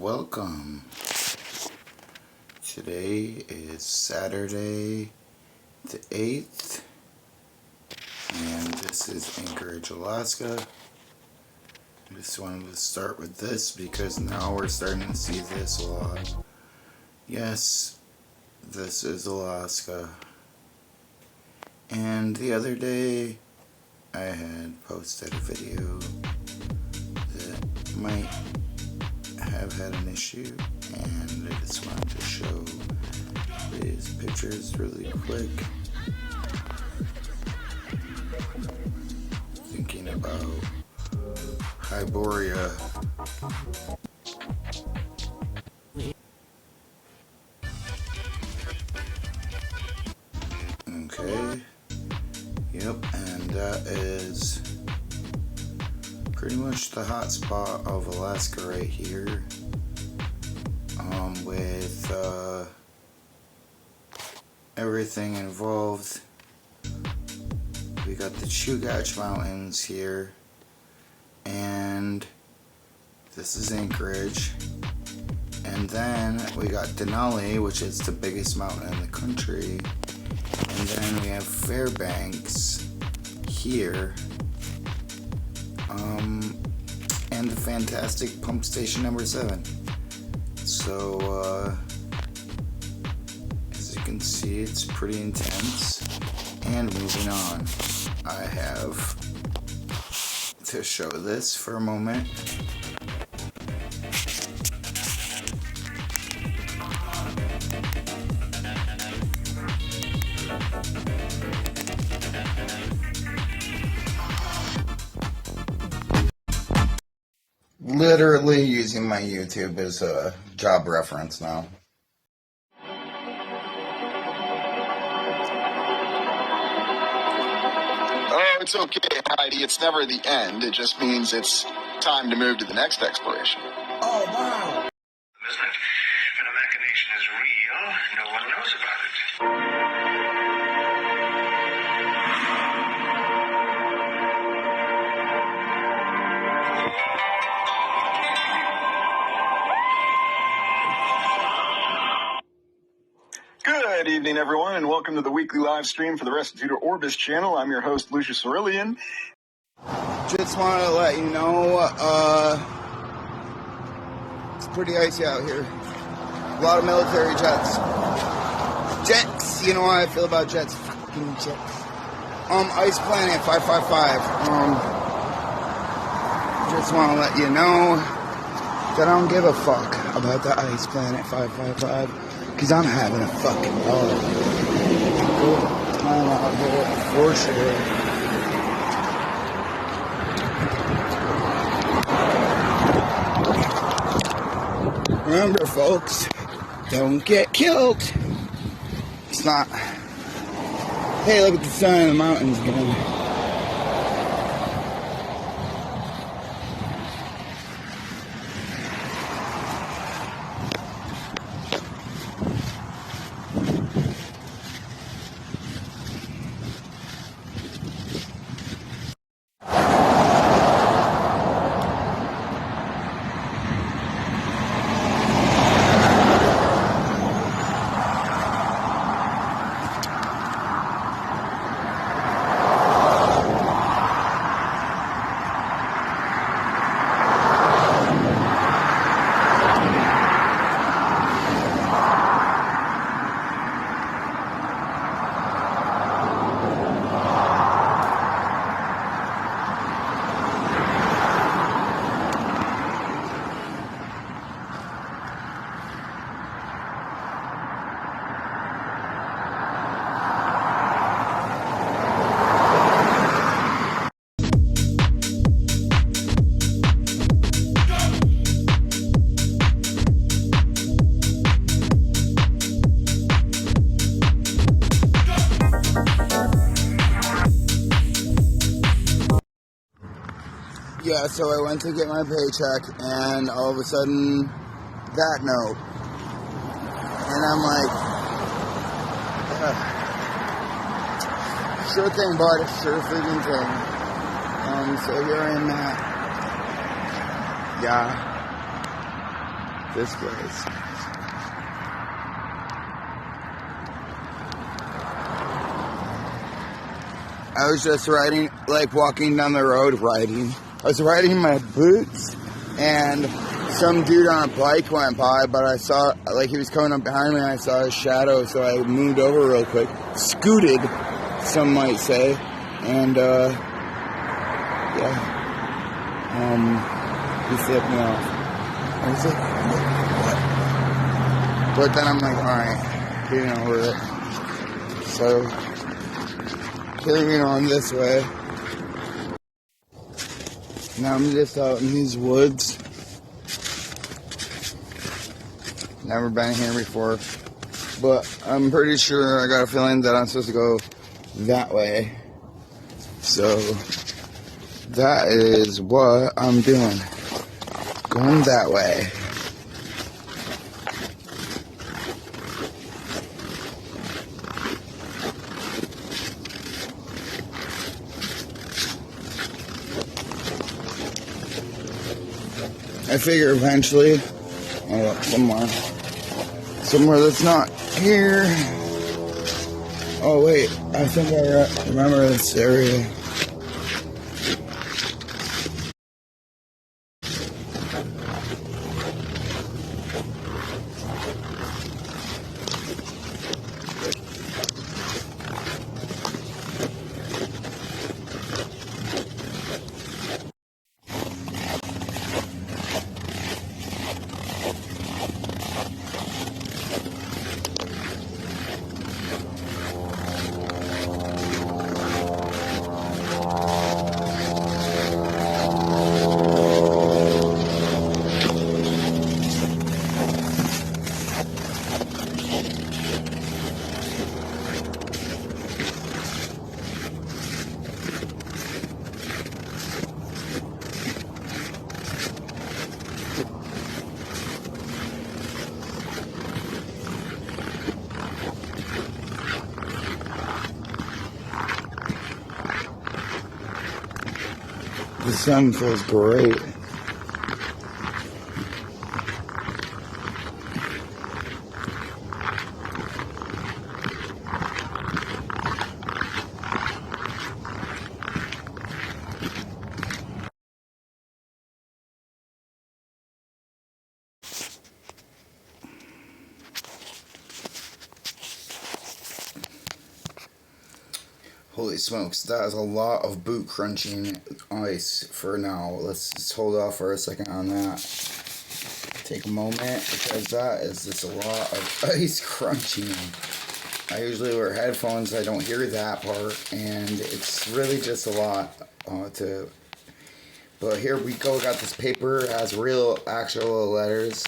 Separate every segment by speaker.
Speaker 1: welcome. Today is Saturday the 8th, and this is Anchorage, Alaska. I just wanted to start with this because now we're starting to see this a lot. Yes, this is Alaska. And the other day I had posted a video that might have had an issue, and I just wanted to show these pictures really quick. Thinking about Hyboria. Okay. Yep, and that is pretty much the hot spot of Alaska right here. With everything involved. We got the Chugach Mountains here, and this is Anchorage. And then we got Denali, which is the biggest mountain in the country. And then we have Fairbanks here. And the fantastic Pump Station number 7. So, as you can see, it's pretty intense. And moving on, I have to show this for a moment. Literally using my YouTube as a job reference now.
Speaker 2: Oh, it's okay, Heidi. It's never the end. It just means it's time to move to the next exploration.
Speaker 1: Oh, wow.
Speaker 3: Isn't it? When a machination is real, no one knows about it.
Speaker 2: Good evening, everyone, and welcome to the weekly live stream for the Restitutor Orbis channel. I'm your host, Lucius Aurelian.
Speaker 1: Just wanted to let you know, it's pretty icy out here. A lot of military jets. Jets, you know how I feel about jets. Fucking jets. Ice Planet 555. Just want to let you know that I don't give a fuck about the Ice Planet 555. Because I'm having a fucking ball. Good time out here for sure. Remember, folks, don't get killed. It's not, hey, look at the sign of the mountains again. Yeah, so I went to get my paycheck, and all of a sudden, that note. And I'm like, sure thing, bud, sure freaking thing. So here I am at, yeah, this place. I was just riding, like walking down the road, I was riding my boots, and some dude on a bike went by, but I saw, like, he was coming up behind me, and I saw his shadow, so I moved over real quick, scooted, some might say, and, yeah, he flipped me off. I was like, what? But then I'm like, alright, getting over it. So, carrying on this way. Now I'm just out in these woods. Never been here before. But I'm pretty sure, I got a feeling that I'm supposed to go that way. So, that is what I'm doing. Going that way. I figure eventually I'll go somewhere that's not here. Oh wait, I think I remember this area. The sun feels great. Holy smokes, that is a lot of boot crunching ice for now. Let's just hold off for a second on that. Take a moment, because that is just a lot of ice crunching. I usually wear headphones, so I don't hear that part, and it's really just a lot to... But here we go, got this paper, it has real, actual letters.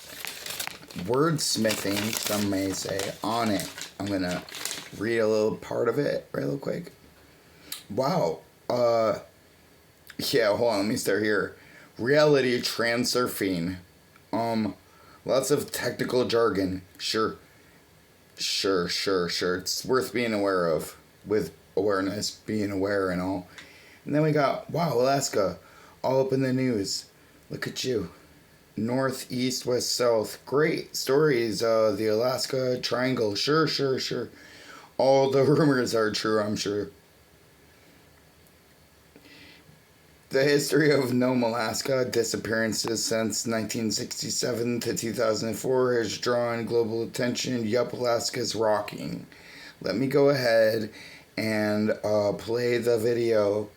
Speaker 1: Wordsmithing, some may say, on it. I'm gonna read a little part of it real quick. Wow. Yeah, hold on, let me start here. Reality transurfing. Lots of technical jargon. Sure. It's worth being aware of. With awareness, being aware and all. And then we got, wow, Alaska. All up in the news. Look at you. North, east, west, south. Great stories. The Alaska Triangle. Sure. All the rumors are true, I'm sure. The history of Nome, Alaska, disappearances since 1967 to 2004 has drawn global attention. Yup, Alaska's rocking. Let me go ahead and play the video.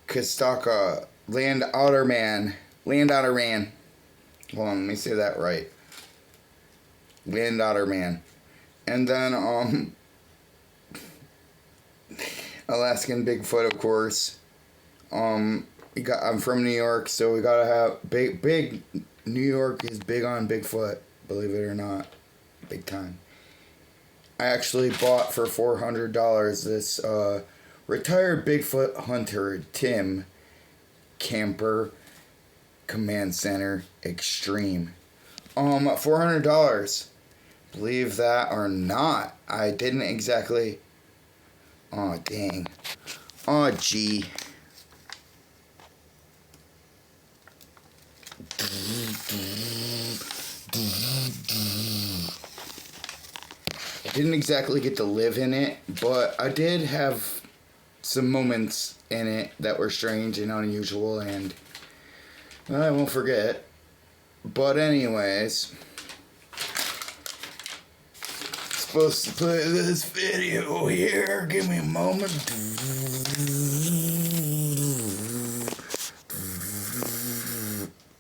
Speaker 1: Kostaka, Land Otter Man. Hold on, let me say that right. Land Otter Man. And then, Alaskan Bigfoot, of course. I'm from New York, so we gotta have big. New York is big on Bigfoot, believe it or not, big time. I actually bought for $400 this retired Bigfoot hunter Tim Camper Command Center Extreme. $400. Believe that or not, I didn't exactly. Oh dang. Oh gee. didn't exactly get to live in it, but I did have some moments in it that were strange and unusual, and I won't forget. But anyways, supposed to play this video here. Give me a moment.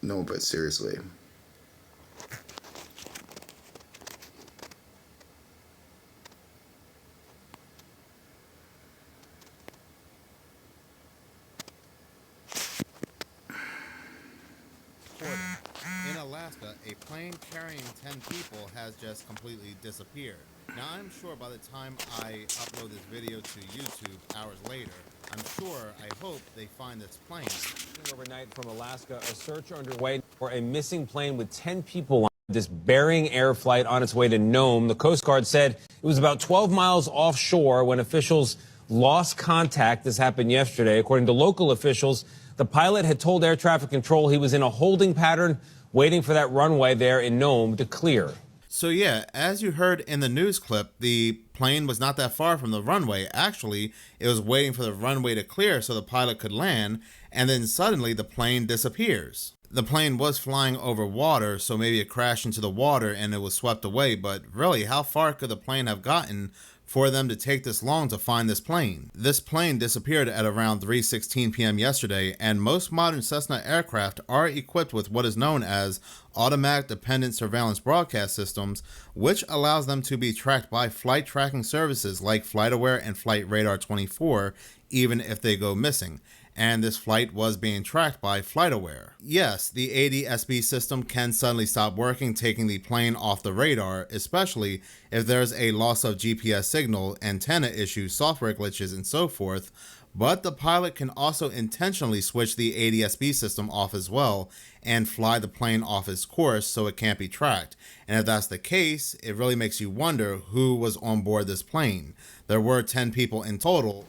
Speaker 1: No, but seriously.
Speaker 4: In Alaska, a plane carrying 10 people has just completely disappeared. Now, I'm sure by the time I upload this video to YouTube hours later, I hope they find this plane.
Speaker 5: Overnight from Alaska, a search underway for a missing plane with 10 people on this Bering Air flight on its way to Nome. The Coast Guard said it was about 12 miles offshore when officials lost contact. This happened yesterday. According to local officials, the pilot had told air traffic control he was in a holding pattern, waiting for that runway there in Nome to clear.
Speaker 4: So yeah, as you heard in the news clip, the plane was not that far from the runway. Actually, it was waiting for the runway to clear so the pilot could land, and then suddenly the plane disappears. The plane was flying over water, so maybe it crashed into the water and it was swept away, but really, how far could the plane have gotten for them to take this long to find this plane? This plane disappeared at around 3:16 p.m. yesterday, and most modern Cessna aircraft are equipped with what is known as automatic dependent surveillance broadcast systems, which allows them to be tracked by flight tracking services like FlightAware and Flight Radar 24, even if they go missing. And this flight was being tracked by FlightAware. Yes, the ADSB system can suddenly stop working, taking the plane off the radar, especially if there's a loss of GPS signal, antenna issues, software glitches, and so forth. But the pilot can also intentionally switch the ADSB system off as well and fly the plane off its course so it can't be tracked. And if that's the case, it really makes you wonder who was on board this plane. There were 10 people in total.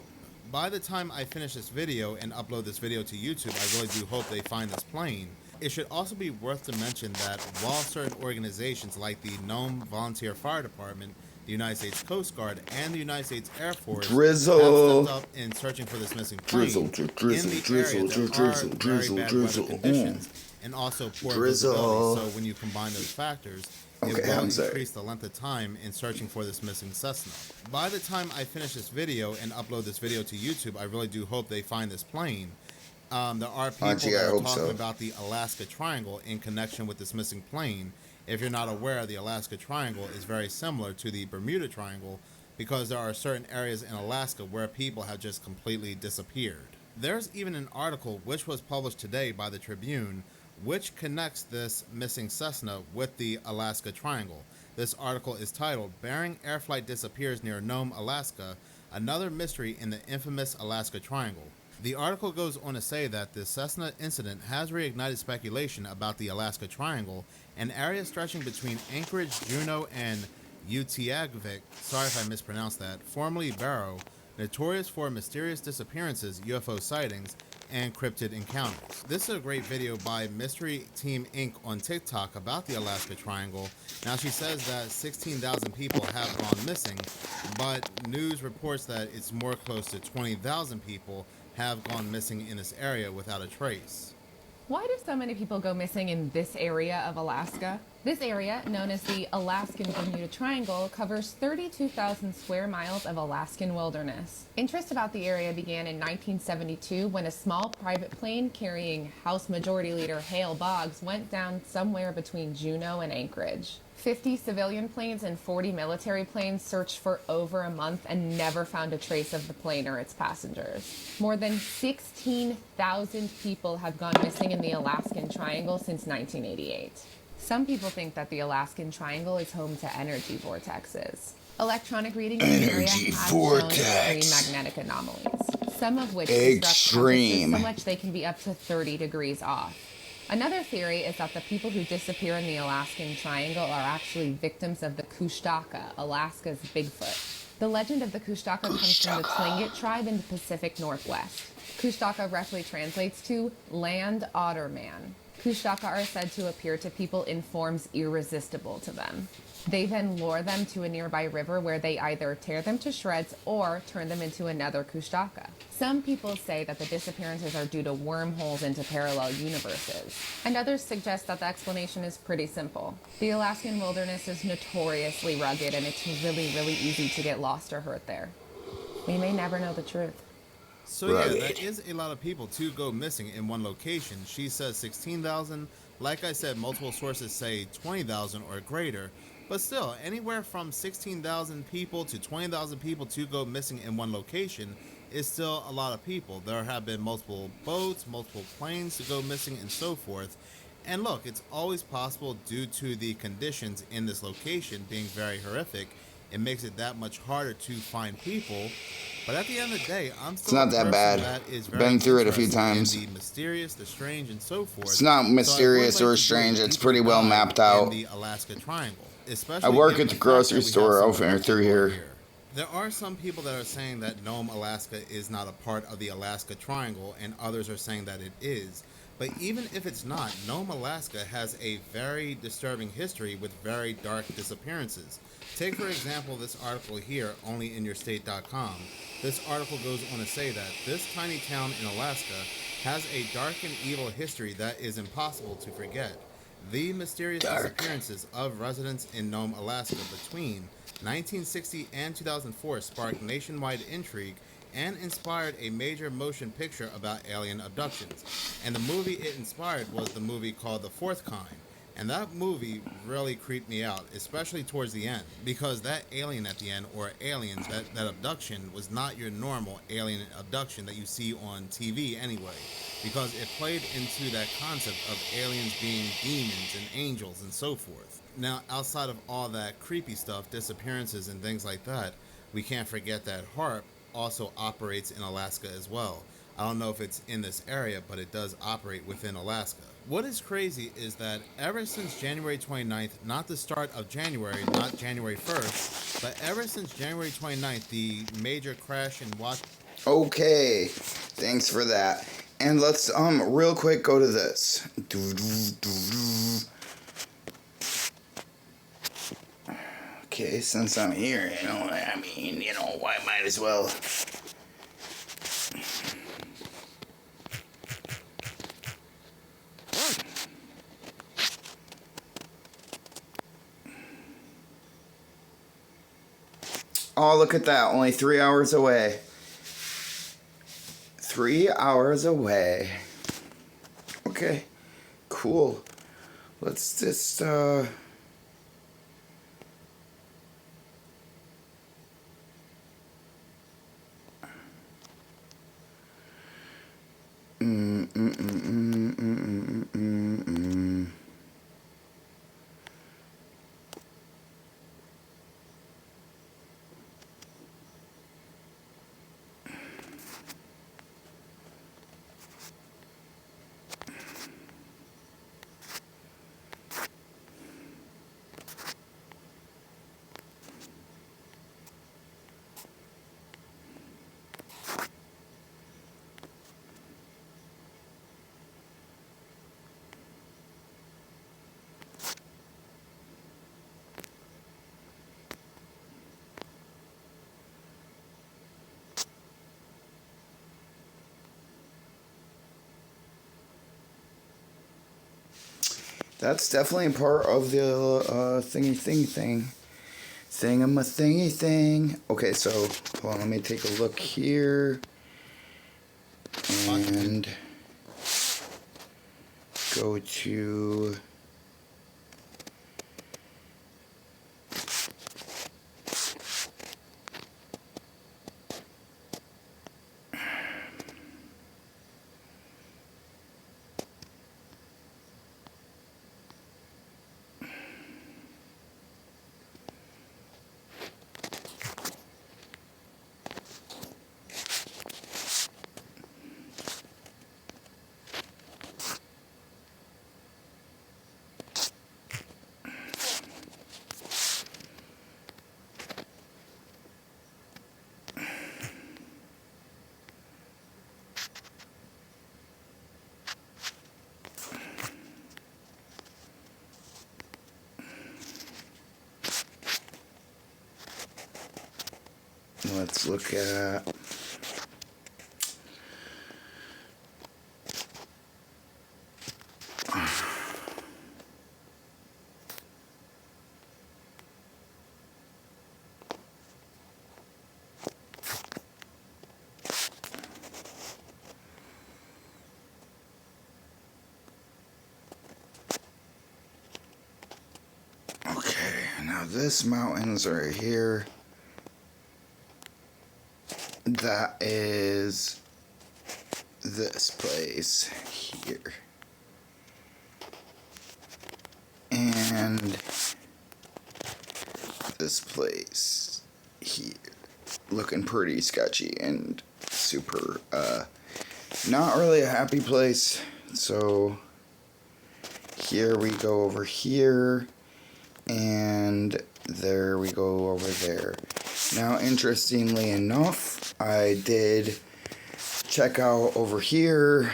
Speaker 4: By the time I finish this video and upload this video to YouTube, I really do hope they find this plane. It should also be worth to mention that while certain organizations like the Nome Volunteer Fire Department, the United States Coast Guard, and the United States Air Force have stepped up in searching for this missing plane, in the area there are very bad weather conditions and also poor visibility. So when you combine those factors, it will increase the length of time in searching for this missing Cessna. By the time I finish this video and upload this video to YouTube, I really do hope they find this plane. There are people that are talking about the Alaska Triangle in connection with this missing plane. If you're not aware, the Alaska Triangle is very similar to the Bermuda Triangle because there are certain areas in Alaska where people have just completely disappeared. There's even an article which was published today by the Tribune which connects this missing Cessna with the Alaska Triangle. This article is titled, "Bering Air Flight Disappears Near Nome, Alaska, Another Mystery in the Infamous Alaska Triangle." The article goes on to say that the Cessna incident has reignited speculation about the Alaska Triangle, an area stretching between Anchorage, Juneau, and Utqiagvik, sorry if I mispronounced that, formerly Barrow, notorious for mysterious disappearances, UFO sightings, and cryptid encounters. This is a great video by Mystery Team Inc. on TikTok about the Alaska Triangle. Now she says that 16,000 people have gone missing, but news reports that it's more close to 20,000 people have gone missing in this area without a trace.
Speaker 6: Why do so many people go missing in this area of Alaska? This area, known as the Alaskan Bermuda Triangle, covers 32,000 square miles of Alaskan wilderness. Interest about the area began in 1972 when a small private plane carrying House Majority Leader Hale Boggs went down somewhere between Juneau and Anchorage. 50 civilian planes and 40 military planes searched for over a month and never found a trace of the plane or its passengers. More than 16,000 people have gone missing in the Alaskan Triangle since 1988. Some people think that the Alaskan Triangle is home to energy vortexes. Electronic readings in the area have shown extreme magnetic anomalies, some of which disrupt compasses so much they can be up to 30 degrees off. Another theory is that the people who disappear in the Alaskan Triangle are actually victims of the Kushtaka, Alaska's Bigfoot. The legend of the Kushtaka comes from the Tlingit tribe in the Pacific Northwest. Kushtaka roughly translates to land otter man. Kushtaka are said to appear to people in forms irresistible to them. They then lure them to a nearby river where they either tear them to shreds or turn them into another Kushtaka. Some people say that the disappearances are due to wormholes into parallel universes, and others suggest that the explanation is pretty simple. The Alaskan wilderness is notoriously rugged, and it's really, really easy to get lost or hurt there. We may never know the truth.
Speaker 4: So yeah,
Speaker 1: Rugged.
Speaker 4: that is a lot of people to go missing in one location. She says 16,000. Like I said, multiple sources say 20,000 or greater. But still, anywhere from 16,000 people to 20,000 people to go missing in one location is still a lot of people. There have been multiple boats, multiple planes to go missing, and so forth. And look, it's always possible due to the conditions in this location being very horrific. It makes it that much harder to find people. But at the end of the day, I'm still
Speaker 1: not
Speaker 4: a
Speaker 1: that
Speaker 4: person
Speaker 1: bad.
Speaker 4: that is very
Speaker 1: Been through it a few
Speaker 4: interested in
Speaker 1: times.
Speaker 4: the mysterious, the strange, and so forth.
Speaker 1: It's not
Speaker 4: So I would
Speaker 1: mysterious
Speaker 4: like
Speaker 1: or
Speaker 4: to do a
Speaker 1: strange. It's
Speaker 4: deeper
Speaker 1: pretty well
Speaker 4: dive
Speaker 1: mapped
Speaker 4: in
Speaker 1: out.
Speaker 4: the Alaska Triangle,
Speaker 1: I
Speaker 4: especially
Speaker 1: work
Speaker 4: given
Speaker 1: at the
Speaker 4: fact
Speaker 1: grocery
Speaker 4: that we have
Speaker 1: store
Speaker 4: some
Speaker 1: over through
Speaker 4: people
Speaker 1: here.
Speaker 4: There are some people that are saying that Nome, Alaska is not a part of the Alaska Triangle, and others are saying that it is. But even if it's not, Nome, Alaska has a very disturbing history with very dark disappearances. Take, for example, this article here, onlyinyourstate.com. This article goes on to say that this tiny town in Alaska has a dark and evil history that is impossible to forget. The mysterious disappearances of residents in Nome, Alaska between 1960 and 2004 sparked nationwide intrigue and inspired a major motion picture about alien abductions. And the movie it inspired was the movie called The Fourth Kind. And that movie really creeped me out, especially towards the end, because that alien at the end, or aliens, that abduction was not your normal alien abduction that you see on TV anyway, because it played into that concept of aliens being demons and angels and so forth. Now, outside of all that creepy stuff, disappearances and things like that, we can't forget that HARP also operates in Alaska as well. I don't know if it's in this area, but it does operate within Alaska. What is crazy is that ever since January 29th, not the start of January, not January 1st, but ever since January 29th, the major crash in Washington.
Speaker 1: Okay, thanks for that. And let's real quick go to this. Okay, since I'm here, I might as well. Oh, look at that. Only 3 hours away. 3 hours away. Okay. Cool. Let's just, that's definitely part of the thingy thing. Okay, so hold on, let me take a look here and go to let's look at now this mountains right here, that is this place here. And this place here. Looking pretty sketchy and super, not really a happy place. So here we go over here. And there we go over there. Now, interestingly enough, I did check out over here.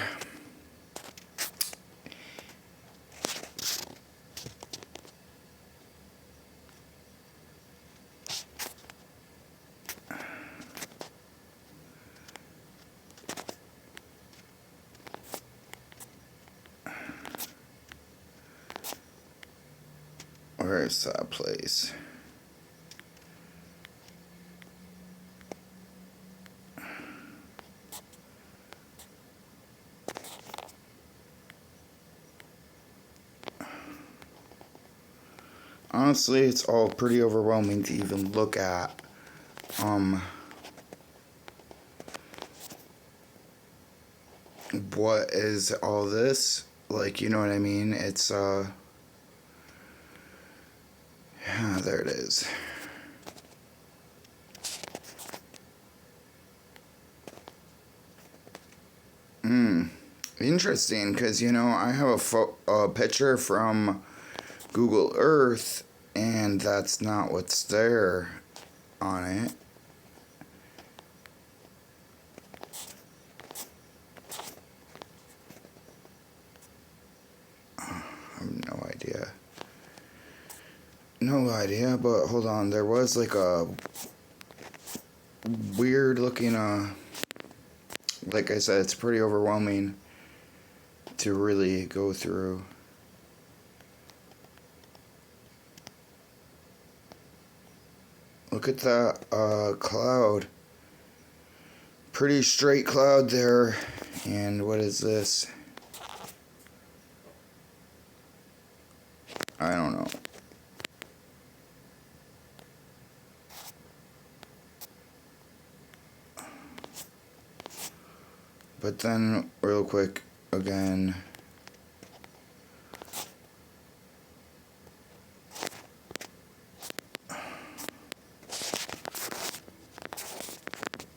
Speaker 1: Where's that place? Honestly, it's all pretty overwhelming to even look at. What is all this? Like, you know what I mean? It's, yeah, there it is. Interesting, because, you know, I have a picture from Google Earth, and that's not what's there on it. I have no idea. No idea, but hold on. There was like a weird looking, like I said, it's pretty overwhelming to really go through. Look at that cloud. Pretty straight cloud there. And what is this? I don't know. But then, real quick, again.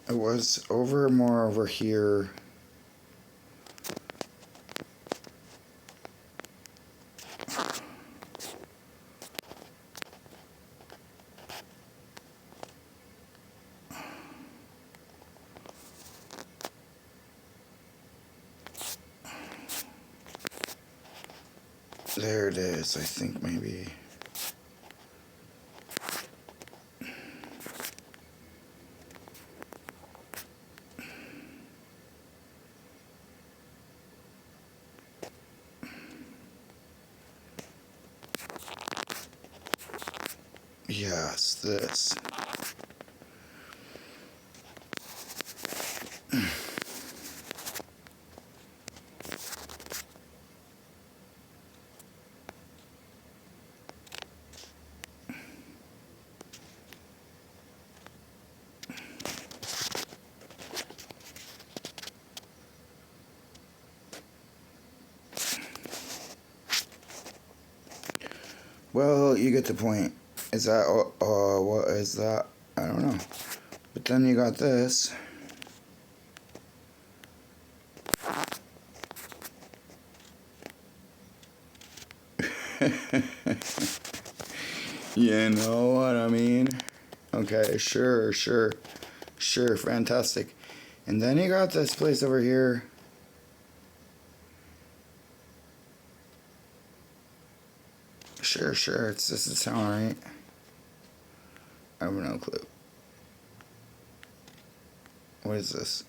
Speaker 1: It was more over here. There it is, I think maybe. Yes, this. Well, you get the point. Is that, what is that? I don't know. But then you got this. You know what I mean? Okay, sure, fantastic. And then you got this place over here. Sure, this is town, right? I have no clue. What is this?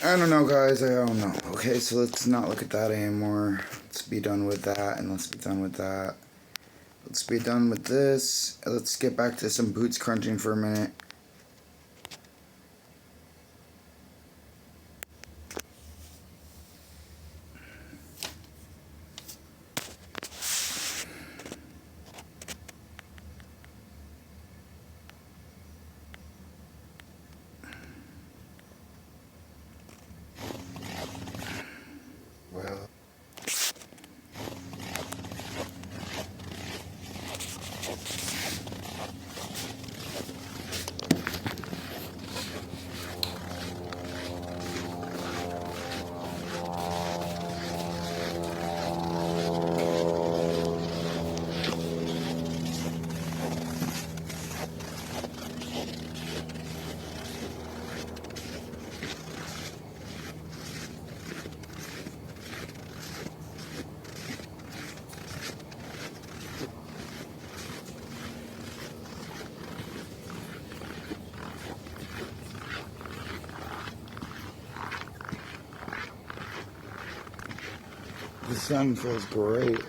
Speaker 1: I don't know, guys. I don't know. Okay, so let's not look at that anymore. Let's be done with that, and let's be done with that. Let's be done with this. Let's get back to some boots crunching for a minute. Well, the sun feels great.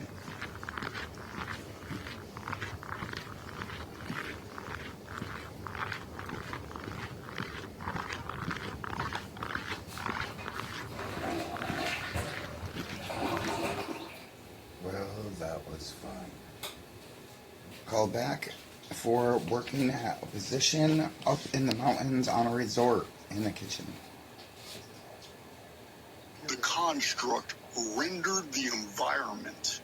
Speaker 1: Well, that was fun. Call back for working at a position up in the mountains on a resort in the kitchen.
Speaker 2: The construct rendered the environment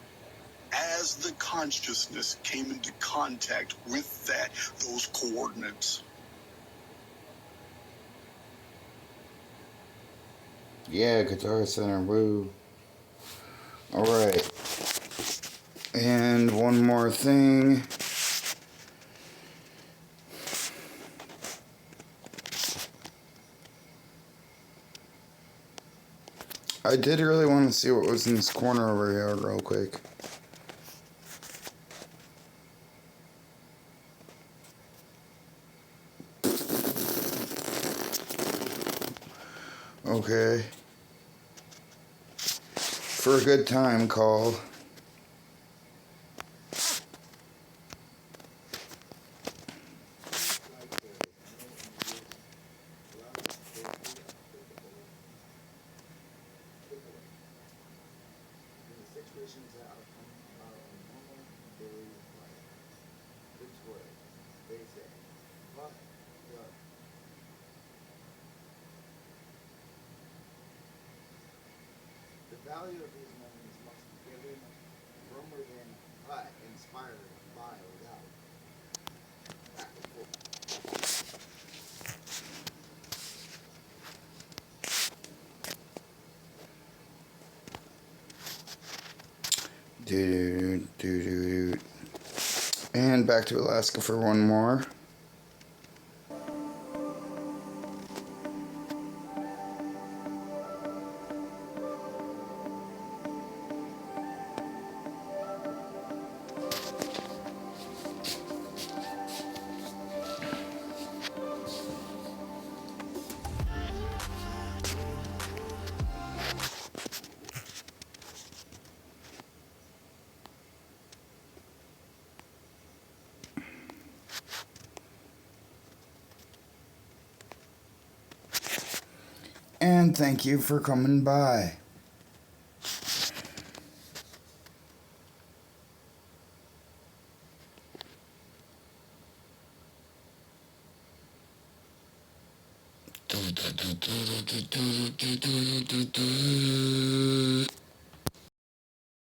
Speaker 2: as the consciousness came into contact with those coordinates.
Speaker 1: Yeah, Guitar Center, woo. Alright. And one more thing. I did really want to see what was in this corner over here real quick. Okay. For a good time call.
Speaker 7: The value of these moments must be given from within, but inspired by without. Back and forth.
Speaker 1: And back to Alaska for one more. And thank you for coming by.